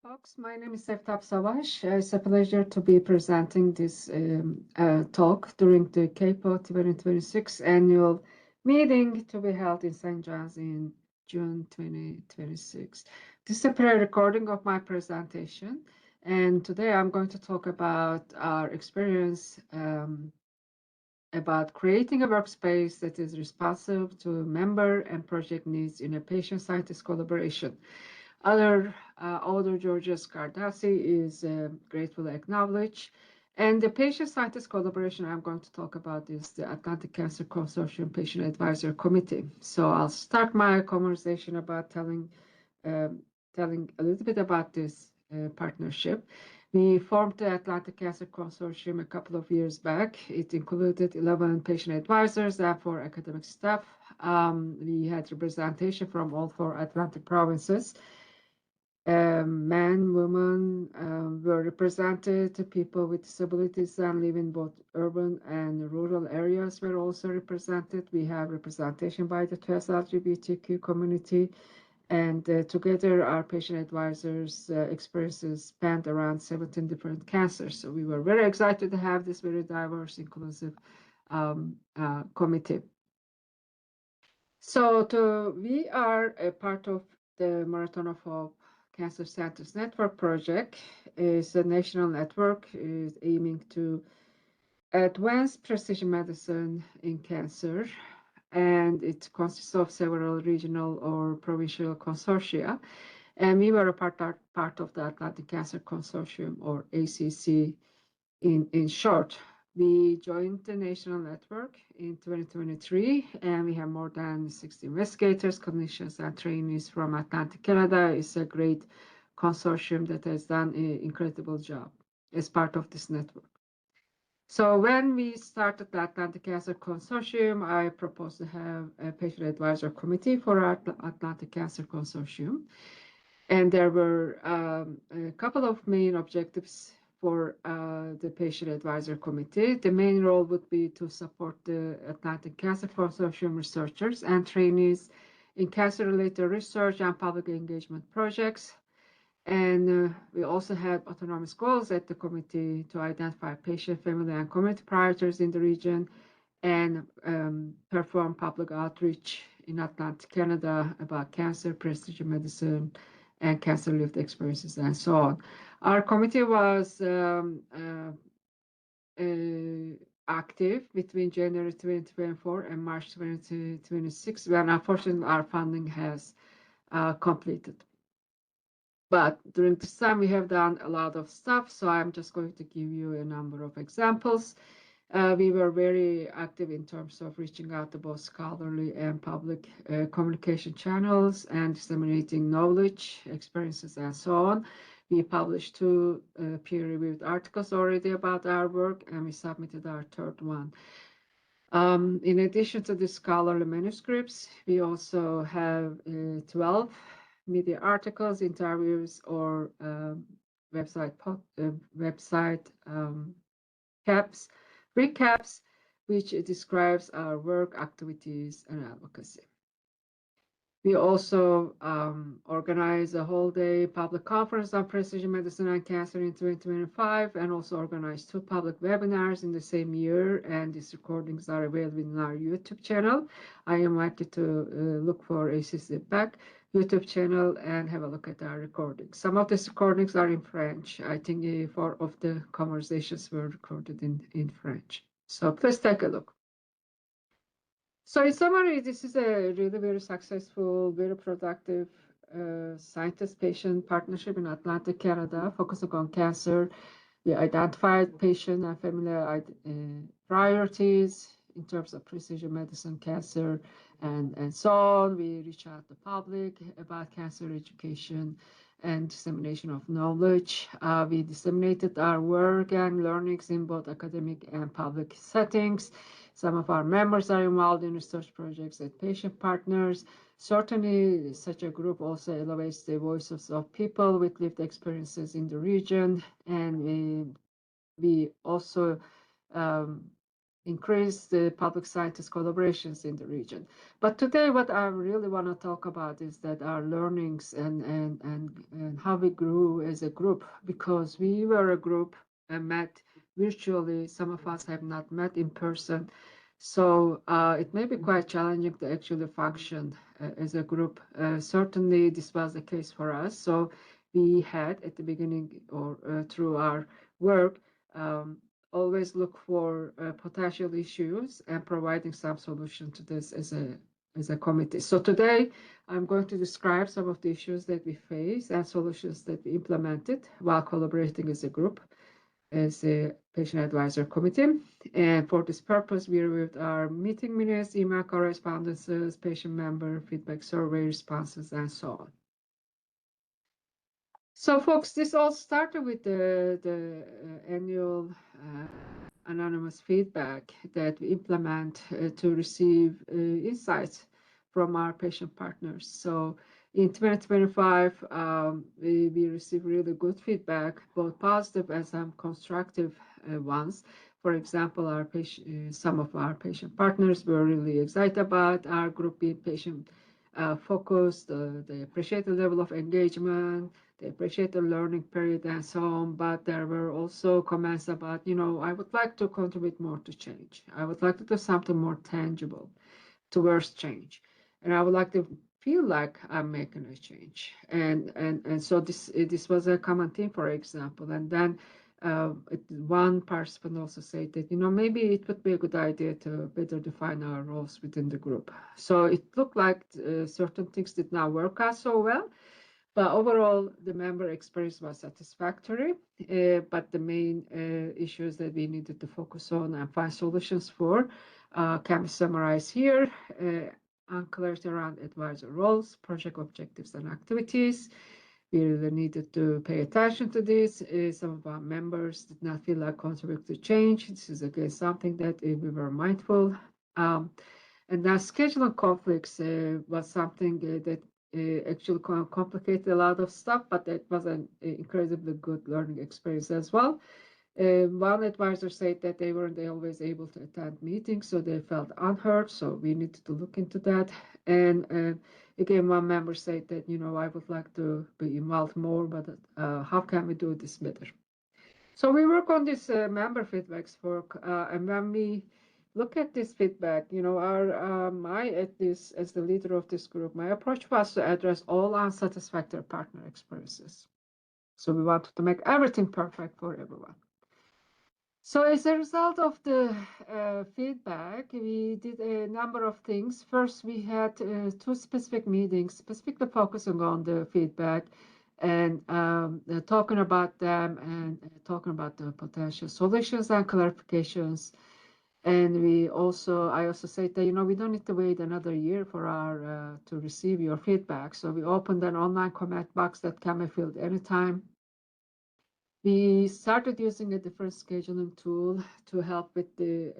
Folks, my name is Seftap Savaş. It's a pleasure to be presenting this talk during the CAPO 2026 annual meeting to be held in St. John's in June 2026. This is a pre-recording of my presentation, and today I'm going to talk about our experience about creating a workspace that is responsive to member and project needs in a patient-scientist collaboration. Author Georges Cardassi is gratefully acknowledged. And the patient-scientist collaboration I'm going to talk about is the Atlantic Cancer Consortium Patient Advisory Committee. So I'll start my conversation about telling a little bit about this partnership. We formed the Atlantic Cancer Consortium a couple of years back. It included 11 patient advisors and 4 academic staff. We had representation from all 4 Atlantic provinces. Men, women were represented, people with disabilities and live in both urban and rural areas were also represented. We have representation by the 12 LGBTQ community, and together our patient advisors' experiences spanned around 17 different cancers. So we were very excited to have this very diverse, inclusive committee. So we are a part of the Marathon of Hope Cancer Centers Network project. Is a national network is aiming to advance precision medicine in cancer, and it consists of several regional or provincial consortia. And we were a part of the Atlantic Cancer Consortium, or ACC in short. We joined the national network in 2023, and we have more than 60 investigators, clinicians, and trainees from Atlantic Canada. It's a great consortium that has done an incredible job as part of this network. So when we started the Atlantic Cancer Consortium, I proposed to have a patient advisor committee for our Atlantic Cancer Consortium. And there were a couple of main objectives for the patient advisor committee. The main role would be to support the Atlantic Cancer Consortium researchers and trainees in cancer-related research and public engagement projects. And we also had autonomous goals at the committee to identify patient, family, and community priorities in the region and perform public outreach in Atlantic Canada about cancer, precision medicine, and cancer lived experiences, and so on. Our committee was active between January 2024 and March 2026, when unfortunately our funding has completed. But during this time, we have done a lot of stuff, so I'm just going to give you a number of examples. We were very active in terms of reaching out to both scholarly and public communication channels and disseminating knowledge, experiences, and so on. We published 2 peer-reviewed articles already about our work, and we submitted our 3rd one. In addition to the scholarly manuscripts, we also have 12 media articles, interviews, or website recaps, which describes our work, activities, and advocacy. We also organized a whole day public conference on precision medicine and cancer in 2025, and also organized 2 public webinars in the same year, and these recordings are available in our YouTube channel. I invite you to look for ACC Back YouTube channel and have a look at our recordings. Some of these recordings are in French. I think 4 of the conversations were recorded in French. So please take a look. So in summary, this is a really very successful, very productive scientist-patient partnership in Atlantic Canada, focusing on cancer. We identified patient and family priorities in terms of precision medicine, cancer, and so on. We reach out to the public about cancer education and dissemination of knowledge. We disseminated our work and learnings in both academic and public settings. Some of our members are involved in research projects as patient partners. Certainly, such a group also elevates the voices of people with lived experiences in the region. And we also increase the public scientist collaborations in the region. But today, what I really want to talk about is that our learnings and how we grew as a group, because we were a group and met virtually. Some of us have not met in person. So it may be quite challenging to actually function as a group. Certainly, this was the case for us. So we had at the beginning or through our work um, always look for potential issues and providing some solution to this as a committee. So today I'm going to describe some of the issues that we face and solutions that we implemented while collaborating as a group, as a patient advisor committee. And for this purpose, we reviewed our meeting minutes, email correspondences, patient member feedback survey responses, and so on. So, folks, this all started with the annual anonymous feedback that we implement to receive insights from our patient partners. So, in 2025, we received really good feedback, both positive and some constructive ones. For example, our patient, some of our patient partners were really excited about our group being patient focused. They appreciate the level of engagement. They appreciate the learning period and so on, but there were also comments about, I would like to contribute more to change. I would like to do something more tangible towards change. And I would like to feel like I'm making a change. And so this was a common theme, for example. And then one participant also said that, maybe it would be a good idea to better define our roles within the group. So it looked like certain things did not work out so well. But overall, the member experience was satisfactory. But the main issues that we needed to focus on and find solutions for can be summarized here. Unclarity around advisor roles, project objectives, and activities. We really needed to pay attention to this. Some of our members did not feel like contributing to change. This is again something that we were mindful. And now scheduling conflicts was something that actually complicated a lot of stuff, but it was an incredibly good learning experience as well. One advisor said that they weren't always able to attend meetings, so they felt unheard. So we needed to look into that. And again, one member said that, I would like to be involved more, but how can we do this better? So we work on this member feedbacks work, and when we look at this feedback, as the leader of this group, my approach was to address all unsatisfactory partner experiences. So we wanted to make everything perfect for everyone. So as a result of the feedback, we did a number of things. First, we had two specific meetings, specifically focusing on the feedback and talking about them and talking about the potential solutions and clarifications. And I also said that, we don't need to wait another year for our to receive your feedback. So we opened an online comment box that can be filled anytime. We started using a different scheduling tool to help with the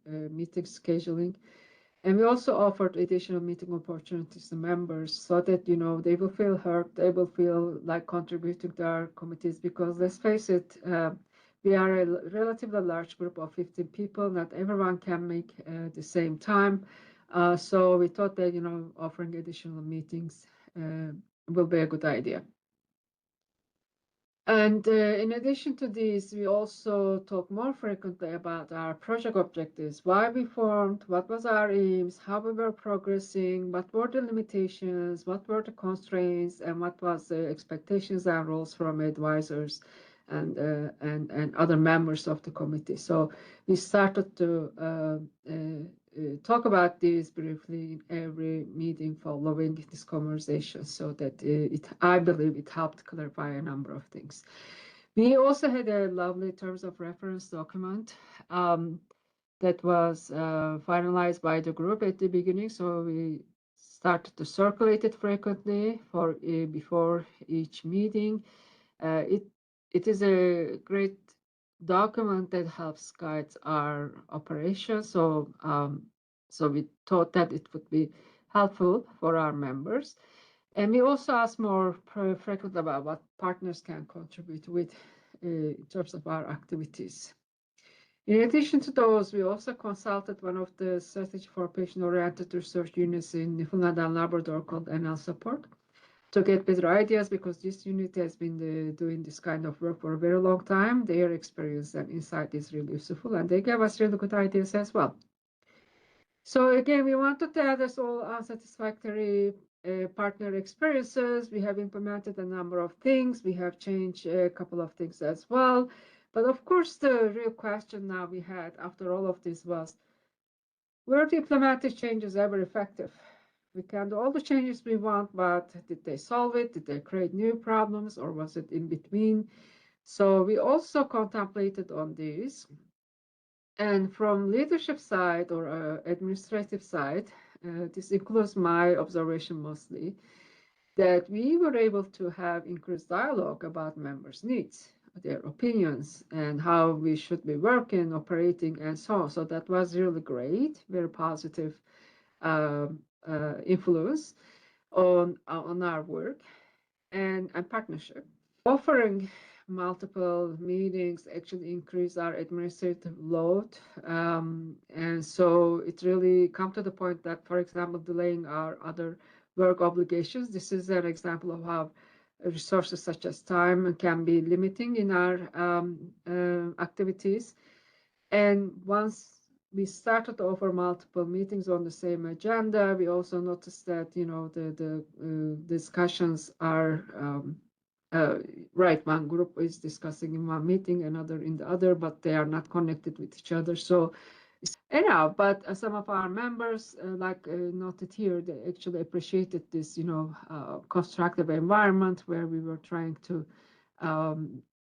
meeting scheduling. And we also offered additional meeting opportunities to members so that, they will feel heard, they will feel like contributing to our committees, because let's face it, we are a relatively large group of 15 people. Not everyone can make the same time. So we thought that, offering additional meetings will be a good idea. And in addition to this, we also talk more frequently about our project objectives, why we formed, what was our aims, how we were progressing, what were the limitations, what were the constraints, and what was the expectations and roles from advisors and other members of the committee. So we started to talk about this briefly in every meeting following this conversation, so that I believe it helped clarify a number of things. We also had a lovely terms of reference document that was finalized by the group at the beginning. So we started to circulate it frequently for before each meeting. It is a great document that helps guide our operations. So we thought that it would be helpful for our members. And we also ask more frequently about what partners can contribute with in terms of our activities. In addition to those, we also consulted one of the strategy for patient-oriented research units in Newfoundland and Labrador called NL Support to get better ideas because this unit has been doing this kind of work for a very long time. Their experience and insight is really useful, and they gave us really good ideas as well. So again, we wanted to address all unsatisfactory partner experiences. We have implemented a number of things. We have changed a couple of things as well. But of course, the real question now we had after all of this was, were the implemented changes ever effective? We can do all the changes we want, but did they solve it? Did they create new problems, or was it in between? So we also contemplated on this. And from leadership side or administrative side, this includes my observation mostly, that we were able to have increased dialogue about members' needs, their opinions, and how we should be working, operating, and so on. So that was really great, very positive influence on our work and partnership. Offering multiple meetings actually increase our administrative load. And so it really come to the point that, for example, delaying our other work obligations. This is an example of how resources such as time can be limiting in our activities. And once we started to offer multiple meetings on the same agenda, we also noticed that, the discussions are right, one group is discussing in one meeting, another in the other, but they are not connected with each other. So anyhow, but some of our members, like noted here, they actually appreciated this, constructive environment where we were trying to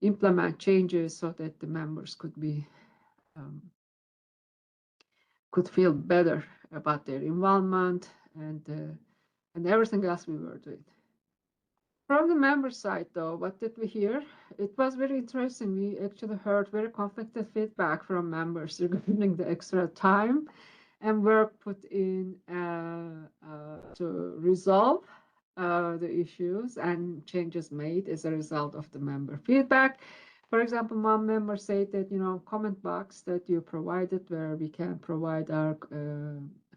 implement changes so that the members could feel better about their involvement and everything else we were doing. From the member side, though, what did we hear? It was very interesting. We actually heard very conflicted feedback from members regarding the extra time and work put in to resolve the issues and changes made as a result of the member feedback. For example, one member said that, comment box that you provided where we can provide our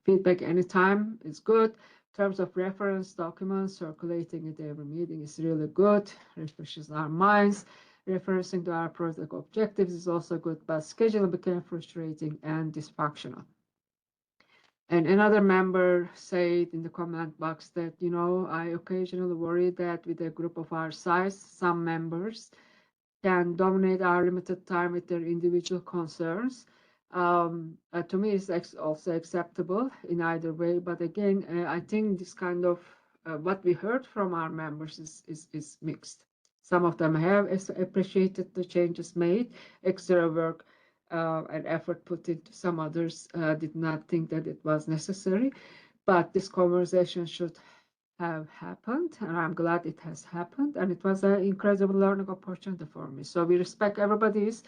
feedback anytime is good. In terms of reference documents, circulating at every meeting is really good, refreshes our minds. Referencing to our project objectives is also good, but scheduling became frustrating and dysfunctional. And another member said in the comment box that, I occasionally worry that with a group of our size, some members can dominate our limited time with their individual concerns. To me, it's also acceptable in either way. But again, I think this kind of what we heard from our members is mixed. Some of them have appreciated the changes made, extra work and effort put into. Some others did not think that it was necessary. But this conversation should have happened, and I'm glad it has happened, and it was an incredible learning opportunity for me. So we respect everybody's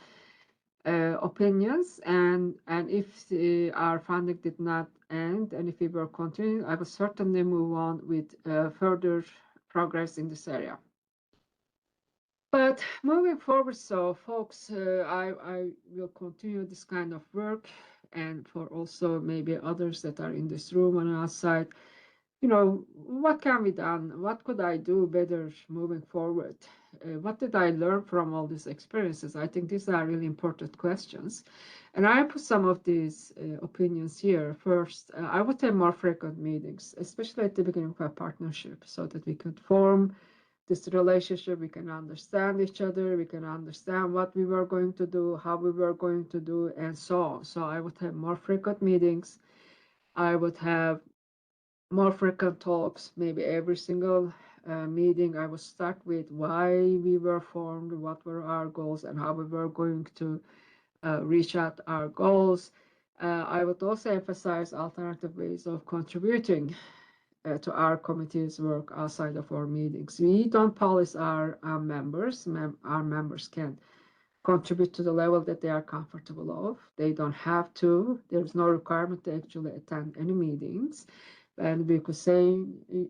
opinions, and if our funding did not end, and if we were continuing, I would certainly move on with further progress in this area. But moving forward, so folks, I will continue this kind of work, and for also maybe others that are in this room and outside, what can be done? What could I do better moving forward? What did I learn from all these experiences? I think these are really important questions. And I put some of these opinions here. First, I would have more frequent meetings, especially at the beginning of a partnership, so that we could form this relationship, we can understand each other, we can understand what we were going to do, how we were going to do, and so on. So I would have more frequent meetings. I would have more frequent talks, maybe every single meeting. I would start with why we were formed, what were our goals, and how we were going to reach out our goals. I would also emphasize alternative ways of contributing to our committee's work outside of our meetings. We don't police our members. Our members can contribute to the level that they are comfortable of. They don't have to. There's no requirement to actually attend any meetings. And we could say,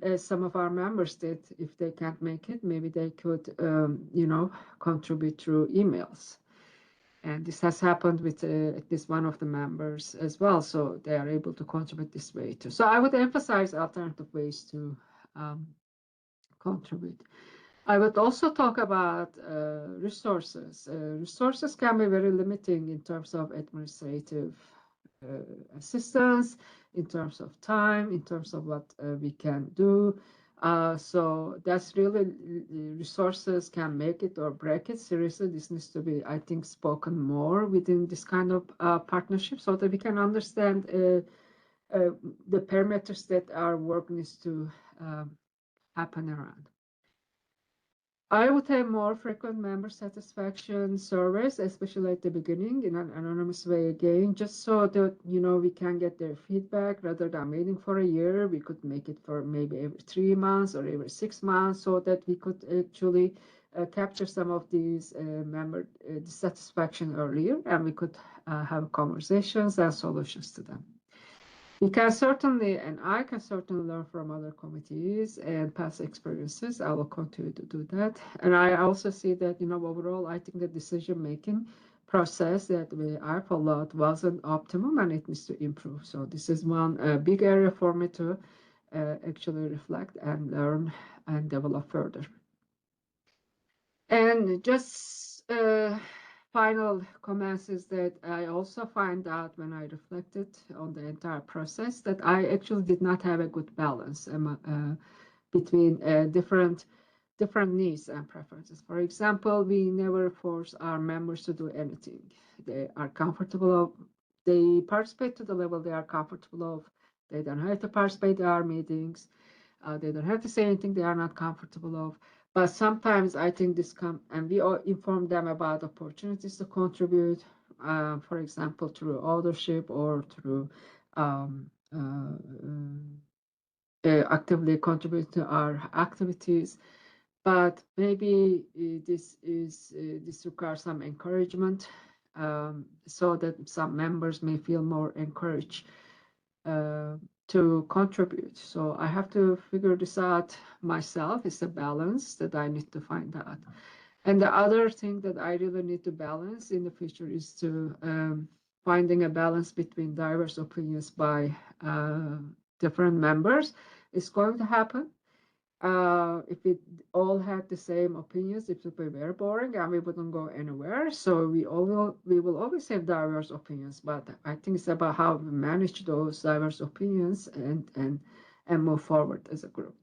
as some of our members did, if they can't make it, maybe they could, contribute through emails. And this has happened with at least one of the members as well. So they are able to contribute this way too. So I would emphasize alternative ways to contribute. I would also talk about resources. Resources can be very limiting in terms of administrative assistance, in terms of time, in terms of what we can do. So that's really resources can make it or break it. Seriously, this needs to be, I think, spoken more within this kind of partnership so that we can understand the parameters that our work needs to happen around. I would have more frequent member satisfaction surveys, especially at the beginning in an anonymous way again, just so that, we can get their feedback rather than waiting for a year. We could make it for maybe every 3 months or every 6 months so that we could actually capture some of these member dissatisfaction earlier, and we could have conversations and solutions to them. We can certainly, and I can certainly learn from other committees and past experiences. I will continue to do that. And I also see that, overall, I think the decision-making process that I followed wasn't optimum and it needs to improve. So this is one big area for me to actually reflect and learn and develop further. And just final comments is that I also find out when I reflected on the entire process that I actually did not have a good balance between different needs and preferences. For example, we never force our members to do anything. They are comfortable of, they participate to the level they are comfortable of. They don't have to participate in our meetings. They don't have to say anything they are not comfortable of. But sometimes I think this and we all inform them about opportunities to contribute, for example, through authorship or through actively contribute to our activities. But maybe this requires some encouragement, so that some members may feel more encouraged to contribute. So I have to figure this out myself. It's a balance that I need to find out. And the other thing that I really need to balance in the future is to finding a balance between diverse opinions by different members. It's going to happen. If we all had the same opinions, it would be very boring and we wouldn't go anywhere. So we will always have diverse opinions, but I think it's about how we manage those diverse opinions and move forward as a group.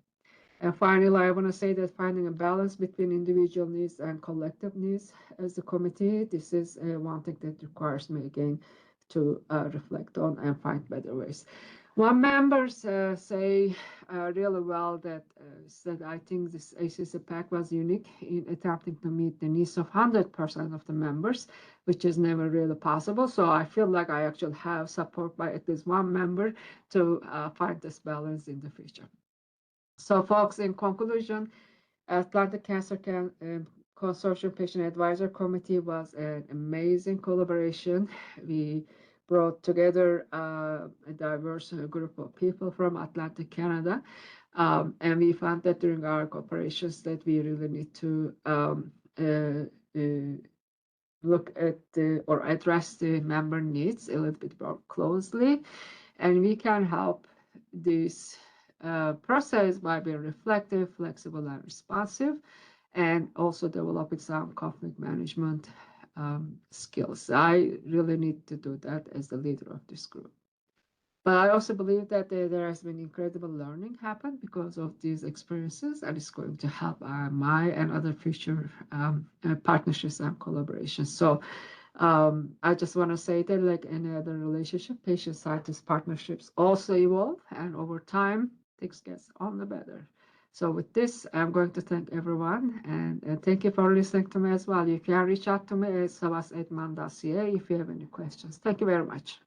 And finally, I want to say that finding a balance between individual needs and collective needs as a committee, this is one thing that requires me again to reflect on and find better ways. One members say really well that I think this ACC pack was unique in attempting to meet the needs of 100% of the members, which is never really possible. So I feel like I actually have support by at least one member to find this balance in the future. So folks, in conclusion, Atlantic Cancer Consortium Patient Advisor Committee was an amazing collaboration. We brought together a diverse group of people from Atlantic Canada. And we found that during our cooperations that we really need to look at or address the member needs a little bit more closely. And we can help this process by being reflective, flexible, and responsive, and also developing some conflict management skills. I really need to do that as the leader of this group. But I also believe that there has been incredible learning happen because of these experiences, and it's going to help my and other future partnerships and collaborations. So I just want to say that like any other relationship, patient-scientist partnerships also evolve, and over time, things get on the better. So with this, I'm going to thank everyone, and thank you for listening to me as well. You can reach out to me at savas@man.ca if you have any questions. Thank you very much.